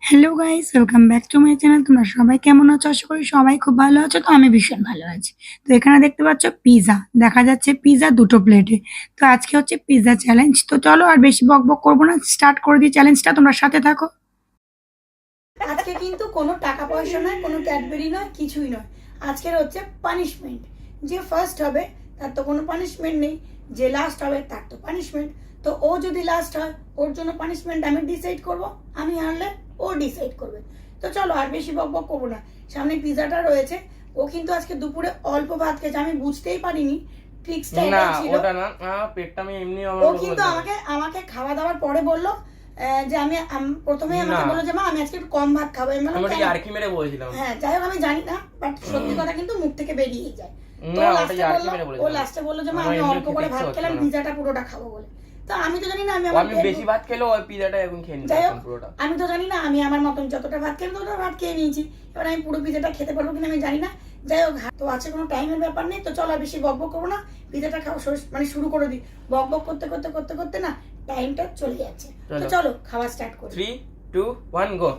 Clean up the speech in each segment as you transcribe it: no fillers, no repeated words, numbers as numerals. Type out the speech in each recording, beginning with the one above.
Hello guys, welcome back to my channel. তোমরা সবাই কেমন আছো? আশা করি সবাই খুব ভালো আছো। তো আমি ভীষণ ভালো আছি। তো এখানে দেখতে পাচ্ছ পিজা। দেখা যাচ্ছে পিজা ২ টো প্লেটে। তো আজকে হচ্ছে পিজা চ্যালেঞ্জ। তো চলো আর বেশি বকবক করব না। স্টার্ট করে দিই চ্যালেঞ্জটা। তোমরা সাথে থাকো। আজকে কিন্তু কোনো টাকা পয়সা নয়, কোনো ক্যাডবেরি নয়, কিছুই নয়। আজকের হচ্ছে পানিশমেন্ট। যে ফার্স্ট হবে তার তো কোনো পানিশমেন্ট নেই, যে লাস্ট হবে তার তো পানিশমেন্ট। তো ও যদি লাস্ট হয় ওর জন্য পানিশমেন্ট আমি ডিসাইড করব, আমি হারলে ও ডিসাইড করবে। তো চলো আর বেশি বকবক করবো না। সামনে পিজাটা রয়েছে। ও কিন্তু আজকে দুপুরে অল্প ভাত খেয়েছে, আমি বুঝতেই পারিনি। ট্রিক্সটা এটাই ছিল। ওটা না, পেটটা আমি এমনি ও কিন্তু আমাকে আমাকে খাওয়া দাওয়ার পরে বললো যে আমি প্রথমে আমাকে বললো যে মা আমি আজকে একটু কম ভাত খাবো। আমি বললাম আর কি মেরে বলেছিলাম। হ্যাঁ, যাই হোক আমি জানি না, বাট সত্যি কথা কিন্তু মুখ থেকে বেরিয়ে যায়। তো ও লাস্টে বললো যে মা আমি অল্প করে ভাত খেলাম, পিজাটা পুরোটা খাবো বলে। তো আমি তো জানি না আমি আমি বেশি ভাত খেলেও ওই পিজাটা এখন খেয়ে নিতাম পুরোটা। আমি তো জানি না আমি আমার মতন যতটা ভাত খেলাম ততটা ভাত খেয়ে নিয়েছি। এবার আমি পুরো পিজাটা খেতে পারবো কিনা আমি জানি না। যাই হোক, তো আছে কোনো টাইমের ব্যাপার নেই। তো চলো আর বেশি বকবক করবো না, পিজাটা খাওয়া মানে শুরু করে দিই। বকবক করতে করতে করতে করতে না টাইমটা চলে যাচ্ছে। তো চলো খাওয়া স্টার্ট করি। 3 2 1 গো।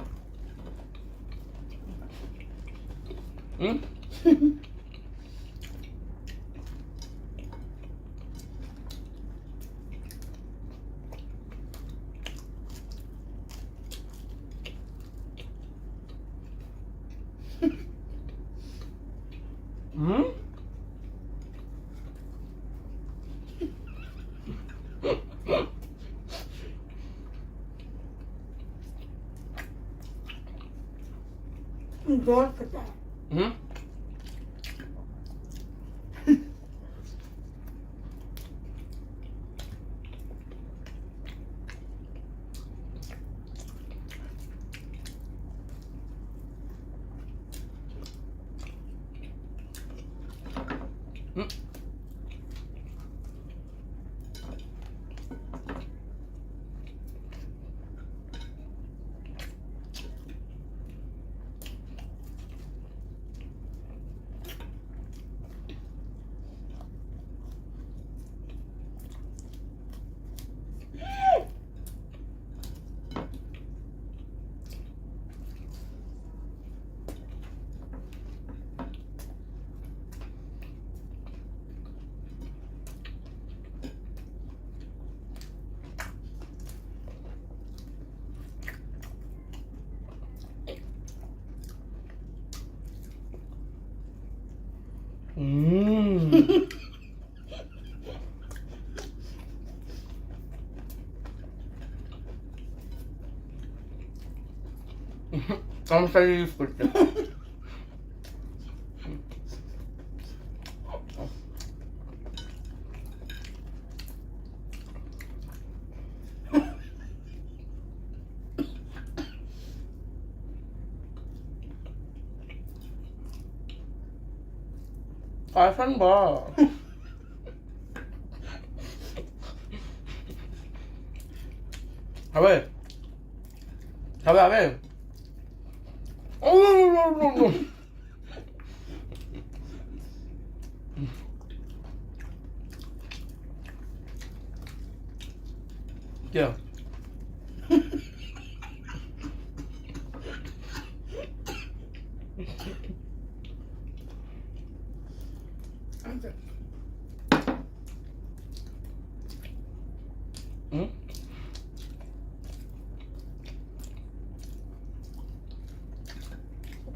जोर पता है। I'm sorry you put them. Kasan ba? Habe. Oh. क्या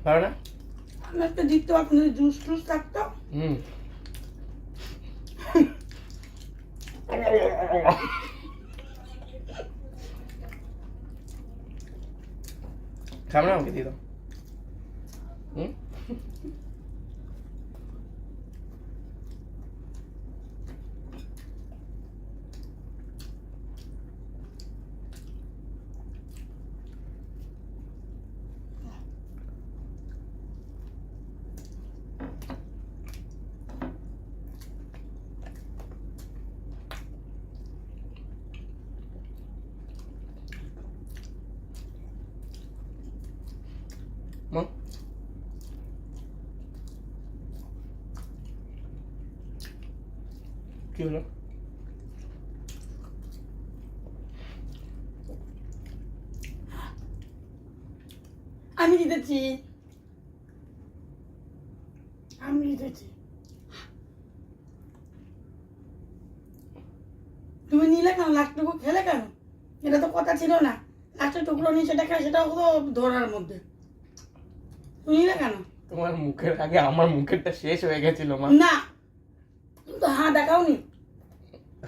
পারে না আমরা একটা দিতে আপনাদের জুস টুস থাকতো। খাবে না আমাকে দিয়ে দাও। মা কি হলো? আমি জিতেছি, আমি জিতেছি। তুমি নিলে কেন? লাস্টটুকু খেলে কেন? এটা তো কথা ছিল না। লাস্টের টুকরো নিয়ে সেটা খেলে, সেটাও তো ধরার মধ্যে। তুমি নিলে কেন? তোমার মুখের আগে আমার মুখেরটা শেষ হয়ে গেছিল মা। না, তুমি তো হ্যাঁ দেখাওনি।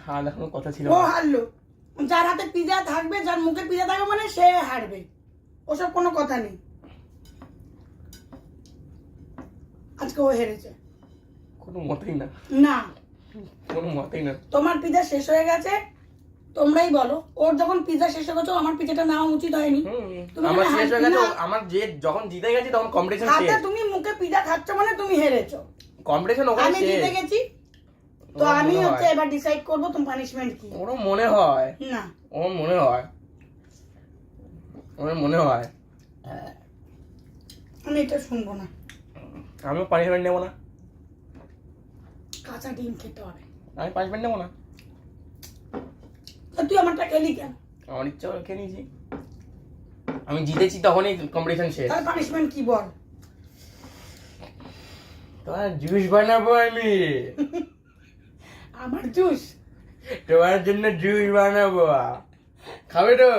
হ্যাঁ দেখানোর কথা ছিল ও না। হারলো। যার হাতে পিজা থাকবে, যার মুখে পিজা থাকবে মানে সে হারবে, ওসব কোনো কথা নেই। আজকে ও হেরেছে। কোনো মতেই না, না, কোনো মতেই না। তোমার পিজা শেষ হয়ে গেছে, তোমরাই বলো। ওর যখন পিজা শেষ হয়ে গেছে, আমার পিজাটা নেওয়া উচিত হয়নি। তুমি আমার মানে শেষ হয়ে গেছে, না, আমার যে যখন জিতে গেছি তখন কম্পিটিশন হাতে শেষ। তুমি মুখে পিজা খাচ্ছ মানে তুমি হেরেছো। কম্পিটিশন ওখানে আমি শেষ। জিতে গেছি, তো ওর আমি মনে হচ্ছে হয়। এবার ডিসাইড করবো তুমি পানিশমেন্ট কি। ওরও মনে হয়, না, ওর মনে হয়, ওর মনে হয়। আমি এটা শুনবো না। আমিও পানিশমেন্ট নেবো না, কাঁচা ডিম খেতে হবে। আমি পানিশমেন্ট নেবো না। তা তুই আমারটা খেলি কেন? আমার ইচ্ছা করে খেয়ে নিয়েছি। আমি জিতেছি তখনই কম্পিটিশন শেষ। তাহলে পানিশমেন্ট কি বল? তোমার জুস বানাবো আমি, আমার জুস? তোমার জন্য জুস বানাবো, খাবে তো?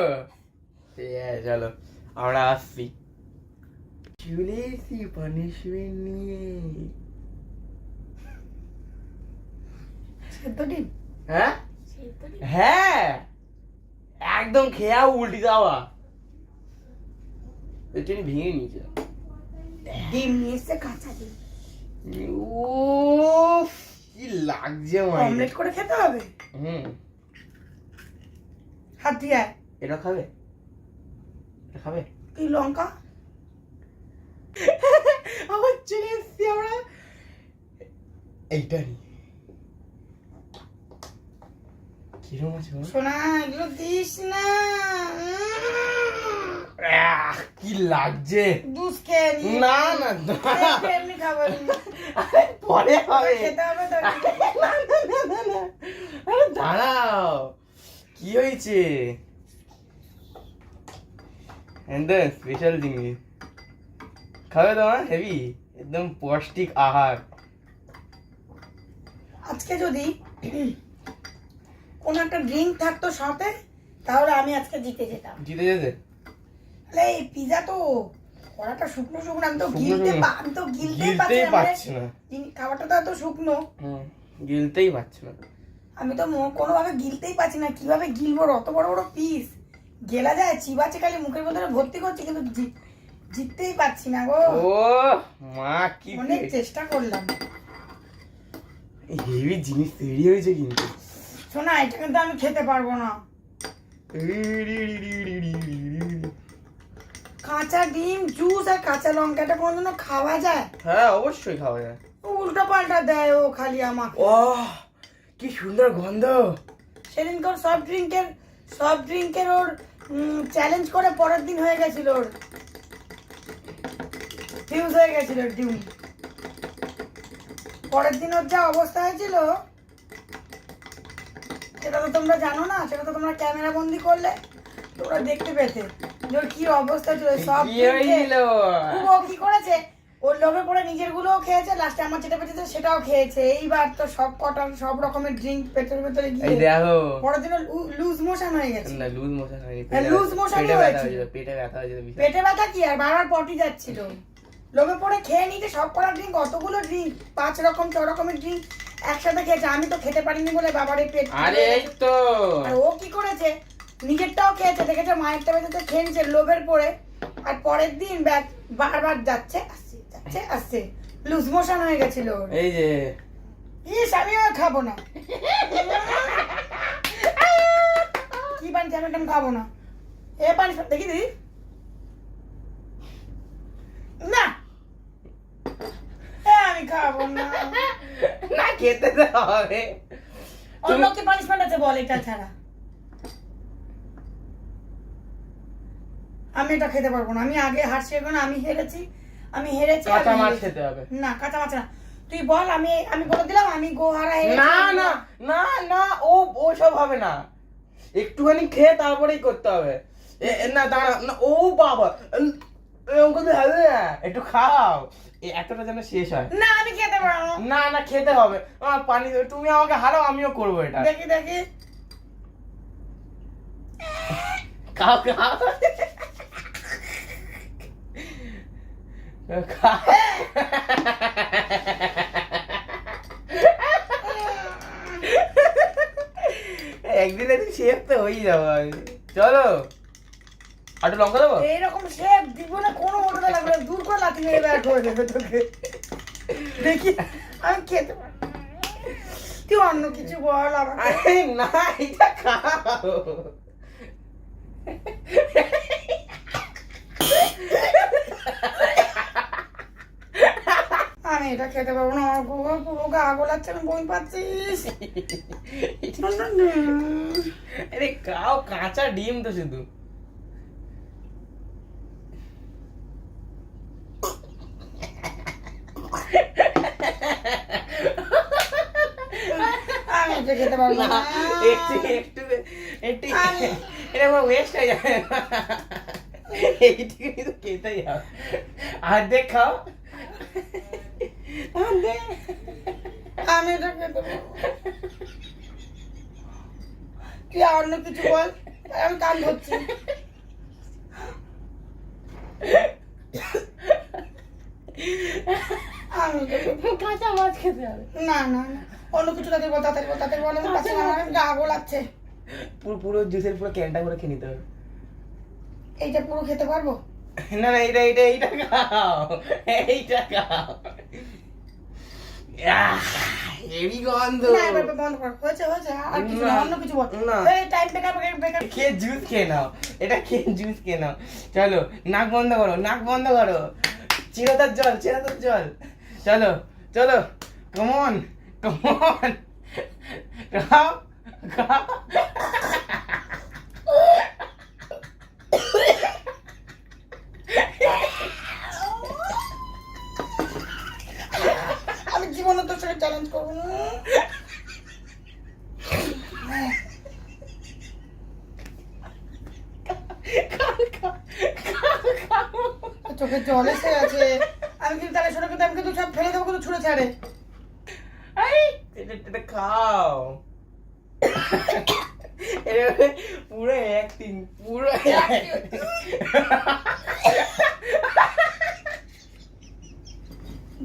ঠিক আছে চলো, আমরা আসছি। চলে এসি পানিশমেন্ট নিয়ে। সেদ্ধ ডিম? হ্যাঁ সেদ্ধ ডিম? হ্যাঁ, একদম খেয়া উল্টি যাওয়া। একটু ভেঙে নিয়েছে। ডিম নিয়ে এসছে, কাঁচা ডিম। উফ, কি লাগছে মাইরে। অমলেট করে খেতে হবে। হাত দিয়ে আয়। এটা খাবে? এটা খাবে? তুই লঙ্কা? আবার চলে এসছি আমরা এইটা নিয়ে। কিরম আছে বল? সোনা, এগুলো দিস না। কি লাগছে? জুস খেয়ে নি। না না এমনি খাবার পরে হবে। খেতে হবে তো। আরে দাঁড়াও, কি হয়েছে? একদম স্পেশাল জিনিস খাবে তোমার, হেভি একদম পৌষ্টিক আহার। আজকে যদি কোন একটা ড্রিঙ্ক থাকতো সাথে, তাহলে আমি আজকে জিতে যেতাম। জিতে যেতে? আরে এই পিজা তো কড়াটা শুকনো শুকনো, আমি তো গিলতেই গিলতেই পারছি পারছি না। খাবারটা তো এত শুকনো, গিলতেই পারছি না। আমি তো কোনোভাবে গিলতেই পারছি না। কিভাবে গিলবো? অত বড় বড় পিস গেলা যায়? চিবাচ্ছে খালি, মুখের মধ্যে ভর্তি করছি, কিন্তু জিততেই পারছি না গো। ও মা, কি অনেক চেষ্টা করলাম। হেভি জিনিস তৈরি হয়েছে কিন্তু। শোনা, এটা কিন্তু আমি খেতে পারবো না। কাঁচা ডিম, জুস আর কাঁচা লঙ্কাটা কোনোদিনও খাওয়া যায়? হ্যাঁ অবশ্যই খাওয়া যায়। উল্টো পাল্টা দেয় ও খালি আমাকে। ও কি সুন্দর গন্ধ। সেদিনকার সফট ড্রিঙ্কের ওর চ্যালেঞ্জ করে পরের দিন হয়ে গেছিল, ওর ফিউজ হয়ে গেছিল ডিম। পরের দিন ওর যা অবস্থা হয়েছিল সেটা তো তোমরা জানো না, সেটা তো তোমরা ক্যামেরা বন্দি করলে তোমরা দেখতে পেতে যে ওর কি অবস্থা ছিল। সব কি হয়েছিল? ও কি করেছে, ওর লোভে পড়ে নিজের গুলোও খেয়েছে, লাস্টে আমার যেটা পেয়েছে সেটাও খেয়েছে। এইবার তো সব রকমের ড্রিঙ্ক পেটের ভেতরে এই গিয়ে দেখো, পরের দিন লুজ মোশন হয়ে গেছে। না লুজ মোশন হয়নি, হ্যাঁ, loose motion পেটে ই ব্যথা হয়েছিল। হয়েছিল, পেটে ব্যথা হয়েছিল বিশাল। পেটে ব্যথা কি, আর বারবার পটি যাচ্ছিল। লোভে পড়ে খেয়ে নিতে সব করা ড্রিঙ্ক, অতগুলো ড্রিঙ্ক, 5 রকম 6 রকমের ড্রিঙ্ক একসাথে খেয়েছে। আমি তো খেতে পারিনি বলে বাবার এই পেট। আরে এই তো আর ও কি করেছে, নিজেরটাও খেয়েছে, দেখেছে মায়েরটা বেঁচেছে, খেয়ে নিচ্ছে লোভের পড়ে। আর পরের দিন বারবার যাচ্ছে আসছে, লুজ মোশন হয়ে গেছিল ওর। এই যে ইস, আমি আর খাবো না। কি পানি, আমি খাবো না। এ পানি দেখি দিদি না, আমি খাবো না। না খেতে তো হবে। অন্য কি পানিশমেন্ট আছে বল এটা ছাড়া? আমি এটা খেতে পারবো না। আমি আগে হারছি, এখন আমি হেরেছি। কাঁচা মাছ খেতে হবে। না, কাঁচা মাছ না। তুই বল, আমি বলে দিলাম আমি গোহারা হেরেছি। না না না না, ও সব হবে না, একটুখানি খেয়ে তারপরেই করতে হবে। না দাঁড়া না, ও বাবা ওরকম করতে হবে না, একটু খাও, এতটা যেন শেষ হয়। না আমি খেতে পারবো না। না না খেতে হবে, আমার পানি দেবে, তুমি আমাকে হারাও আমিও করবো এটা। দেখি দেখি খাও খাও খাও। একদিন একদিন শেফ তো হয়ে যাবো আমি। চলো আর একটু লঙ্কা দেবো। এইরকম শেপ জীবনে কোনো হোটেলে লাগবে না, দূর করে লাথি মেরে বের করে দেবে তোকে। দেখি আমি খেতে পারবো না। তুই অন্য কিছু বল আমাকে। আরে না এটা খাও। আমি এটা খেতে পারবো না, আমার পুরো গা গোলাচ্ছে, আমি বই পাচ্ছিস। আরে খাও, কাঁচা ডিম তো শুধু। আমি এটা খেতে পারবো না। একটু একটু একটু এটা ওয়েস্ট হয়ে যাবে, এইটুকু তো খেতেই হবে। অর্ধেক খাও, অর্ধেক। আমি এটা খেতে পারবো না। তুই আর অন্য কিছু বল, আমি কান ধরছি। আমি এটা খেতে পারবো না। কাঁচা মাছ খেতে হবে। না না না, অন্য কিছু তাদের বল, তাদের বল, তাদের বল, আমি পাচ্ছি না, আমার গা গোলাচ্ছে। পুরো পুরো জুসের পুরো ক্যানটা করে খেয়ে নিতে হবে। এইটা পুরো খেতে পারবো? না না এইটা এইটা এইটা খাও, এইটা খাও। হেভি গন্ধ। না এবার বন্ধ কর, হয়েছে হয়েছে, আর কিছু না, অন্য কিছু বল। না। এই টাইম বেকার বেকার বেকার। খেয়ে জুস খেয়ে নাও, এটা খেয়ে জুস খেয়ে নাও। চলো নাক বন্ধ করো, নাক বন্ধ করো, চিরতার জল, চিরতার জল। চলো চলো, কমন কমন, খাও খাও। আমি জীবনে তোর সাথে চ্যালেঞ্জ করবো না। চোখে জল এসে আছে, আমি কিন্তু তাহলে ছোট কিন্তু আমি কিন্তু সব ফেলে দেবো, কিন্তু ছুঁড়ে ছাড়ে। এটা খাও। এটা পুরো অ্যাক্টিং, পুরো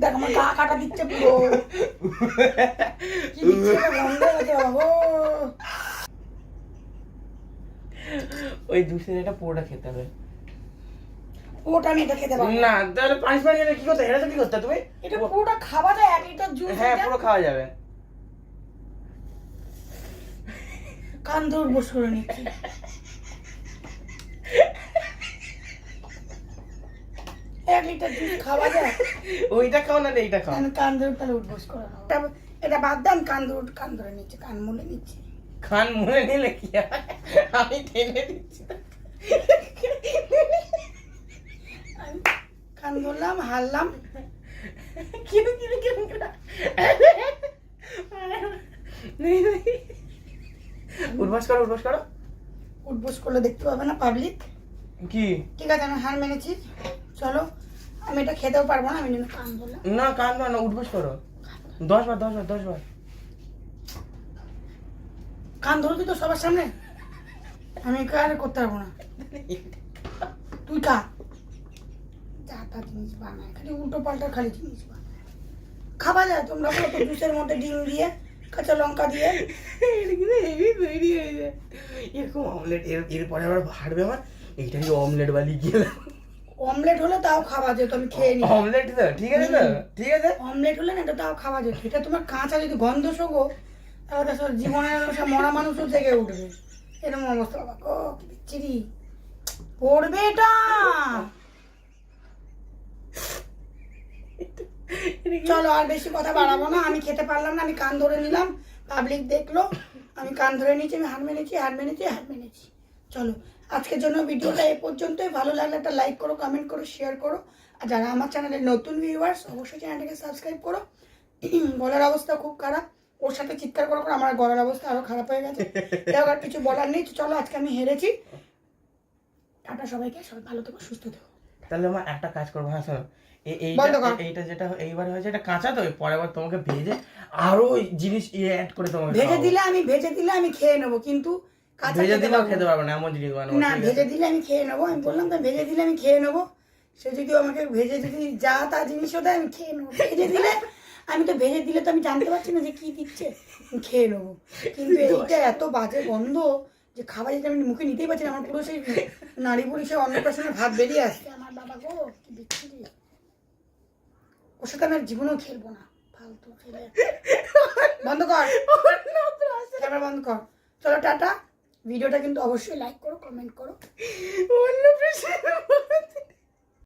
দেখ আমার গা কাটা দিচ্ছে পুরো, কি দিচ্ছে এটা গন্ধ হচ্ছে বাবু। ওই জুসের এটা পুরোটা খেতে হবে। ওটা আমি এটা খেতে পারবো না। না তাহলে পানিশমেন্ট নিলে কি করতে, এটা তো কি করতে তুমি? এটা পুরোটা খাওয়া যায়, 1 লিটার জুস। হ্যাঁ পুরো খাওয়া যাবে। কান ধরে বস করে নিচ্ছি। এক লিটার জুস খাওয়া যায়? ওইটা খাও না এইটা খাও। আমি কান ধরে তাহলে উঠবস করে নেবো। এটা বাদ দাম, কান ধরে নিচ্ছে, কান মুলে নিচ্ছে। খান মুড়ে নিলে কি হয়? আমি টেনে দিচ্ছি। আমি কান ধরলাম, হারলাম। কিরম কিরম কিরম কিরম। উঠবাস করো, উঠবাস করো। উঠবস করলে দেখতে পাবে না পাবলিক। কি? ঠিক আছে আমি হার মেনেছি, চলো। আমি এটা খেতেও পারবো না, আমি জন্য কান ধরলাম। না কান দাও না, উঠবাস করো। 10 বার 10 বার 10 বার। কান ধরবি তো সবার সামনে, আমি কার করতে পারবো না। তুই খা, যা তা জিনিস বানায়, খালি উল্টো পাল্টা খালি জিনিস বানায়। খাওয়া যায় তোমরা বলো তো, জুসের মধ্যে ডিম দিয়ে, কাঁচা লঙ্কা দিয়ে। তৈরি হয়ে যায় এরকম অমলেট, এরপরে আবার হারবে আমার এইটাকে অমলেট বালি গেলাম। অমলেট হলে তাও খাওয়া যেত, আমি খেয়ে নি। অমলেট তো ঠিক আছে তো, ঠিক আছে। অমলেট হলে না এটা তাও খাওয়া যেত, এটা তোমার কাঁচা যদি গন্ধ শোকো তাহলে তো জীবনের সব মরা মানুষও জেগে উঠবে। এরকম অবস্থা বাবা, ও কি বিচ্ছিরি পড়বে এটা। চলো আর বেশি কথা বাড়াবো না, আমি খেতে পারলাম না, আমি কান ধরে নিলাম, পাবলিক দেখলো আমি কান ধরে নিয়েছি, আমি হার মেনেছি হার মেনেছি হার মেনেছি। চলো আজকের জন্য ভিডিওটা এ পর্যন্তই। ভালো লাগলে একটা লাইক করো, কমেন্ট করো, শেয়ার করো। আর যারা আমার চ্যানেলের নতুন ভিউয়ার্স অবশ্যই চ্যানেলটাকে সাবস্ক্রাইব করো। গলার অবস্থা খুব খারাপ, ওর সাথে চিৎকার করে করে আমার গলার অবস্থা আরো খারাপ হয়ে গেছে। এবার আর কিছু বলার নেই, চলো আজকে আমি হেরেছি। টাটা সবাইকে, সবাই ভালো থেকো, সুস্থ থেকো। তাহলে আমার একটা কাজ করবো, হ্যাঁ শোনো, বন্ধ কর। এইটা যেটা এইবার হয়েছে এটা কাঁচা, তো পরের বার তোমাকে ভেজে আরো জিনিস অ্যাড করে তোমাকে ভেজে খাওয়াবো। দিলে আমি খেয়ে নেবো, কিন্তু কাঁচা ভেজে খেতে দিলেও পারবো খেতে না। পারবো না, এমন জিনিস বানাবো, না ঠিক আছে? ভেজে দিলে আমি খেয়ে নেবো, আমি বললাম তো ভেজে দিলে আমি খেয়ে নেবো। সে যদি আমাকে ভেজে যদি যা তা জিনিসও দেয় আমি খেয়ে নেবো। ভেজে দিলে তো আমি জানতে পারছি না যে কি দিচ্ছে, আমি খেয়ে নেবো। কিন্তু এইটা এত বাজে গন্ধ যে খাবার যেটা আমি মুখে নিতেই পারছি না, আমার পুরো সেই নারী পুরুষে অন্নপ্রাশনের ভাত বেরিয়ে আসছে। আমার বাবা গো কি বিচ্ছিরি, ওর সাথে আমি আর জীবনেও খেলবো না, ফালতু ছেলে। বন্ধ কর, ক্যামেরা বন্ধ কর। চলো টাটা। ভিডিওটা কিন্তু অবশ্যই লাইক করো, কমেন্ট করো। অন্নপ্রাশন